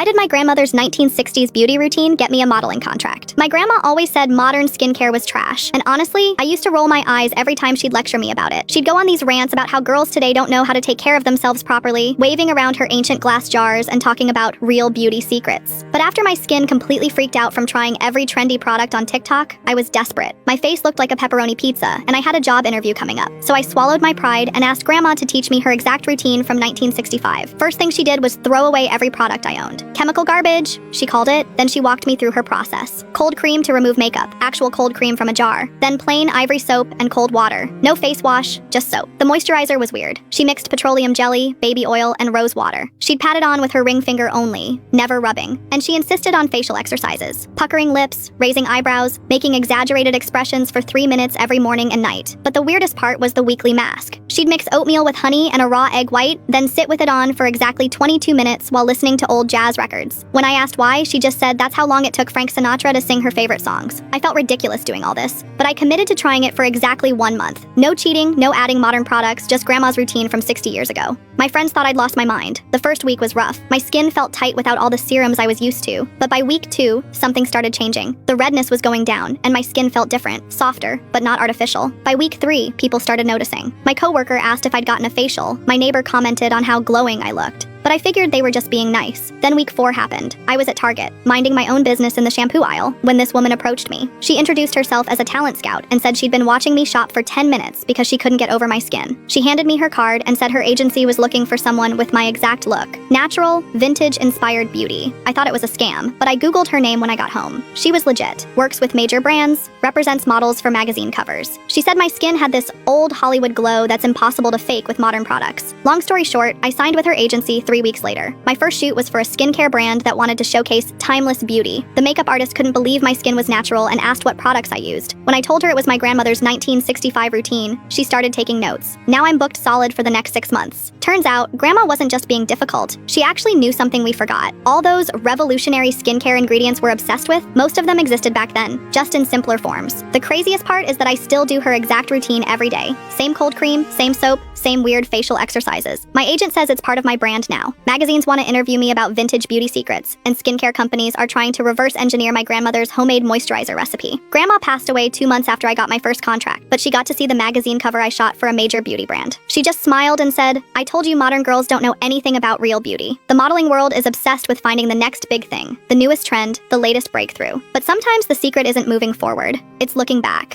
Why did my grandmother's 1960s beauty routine get me a modeling contract? My grandma always said modern skincare was trash, and honestly, I used to roll my eyes every time she'd lecture me about it. She'd go on these rants about how girls today don't know how to take care of themselves properly, waving around her ancient glass jars and talking about real beauty secrets. But after my skin completely freaked out from trying every trendy product on TikTok, I was desperate. My face looked like a pepperoni pizza, and I had a job interview coming up. So I swallowed my pride and asked Grandma to teach me her exact routine from 1965. First thing she did was throw away every product I owned. Chemical garbage, she called it. Then she walked me through her process. Cold cream to remove makeup, actual cold cream from a jar. Then plain ivory soap and cold water. No face wash, just soap. The moisturizer was weird. She mixed petroleum jelly, baby oil, and rose water. She'd pat it on with her ring finger only, never rubbing. And she insisted on facial exercises. Puckering lips, raising eyebrows, making exaggerated expressions for 3 minutes every morning and night. But the weirdest part was the weekly mask. She'd mix oatmeal with honey and a raw egg white, then sit with it on for exactly 22 minutes while listening to old jazz records. When I asked why, she just said that's how long it took Frank Sinatra to sing her favorite songs. I felt ridiculous doing all this, but I committed to trying it for exactly 1 month. No cheating, no adding modern products, just grandma's routine from 60 years ago. My friends thought I'd lost my mind. The first week was rough. My skin felt tight without all the serums I was used to. But by week 2, something started changing. The redness was going down, and my skin felt different, softer, but not artificial. By week 3, people started noticing. My coworker asked if I'd gotten a facial. My neighbor commented on how glowing I looked. But I figured they were just being nice. Then week 4 happened. I was at Target, minding my own business in the shampoo aisle, when this woman approached me. She introduced herself as a talent scout and said she'd been watching me shop for 10 minutes because she couldn't get over my skin. She handed me her card and said her agency was looking for someone with my exact look. Natural, vintage-inspired beauty. I thought it was a scam, but I Googled her name when I got home. She was legit, works with major brands, represents models for magazine covers. She said my skin had this old Hollywood glow that's impossible to fake with modern products. Long story short, I signed with her agency 3 weeks later. My first shoot was for a skincare brand that wanted to showcase timeless beauty. The makeup artist couldn't believe my skin was natural and asked what products I used. When I told her it was my grandmother's 1965 routine, she started taking notes. Now I'm booked solid for the next 6 months. Turns out, Grandma wasn't just being difficult. She actually knew something we forgot. All those revolutionary skincare ingredients we're obsessed with, most of them existed back then, just in simpler forms. The craziest part is that I still do her exact routine every day. Same cold cream, same soap, same weird facial exercises. My agent says it's part of my brand now. Magazines want to interview me about vintage beauty secrets, and skincare companies are trying to reverse engineer my grandmother's homemade moisturizer recipe. Grandma passed away 2 months after I got my first contract, but she got to see the magazine cover I shot for a major beauty brand. She just smiled and said, "I told you modern girls don't know anything about real beauty." The modeling world is obsessed with finding the next big thing, the newest trend, the latest breakthrough. But sometimes the secret isn't moving forward, it's looking back.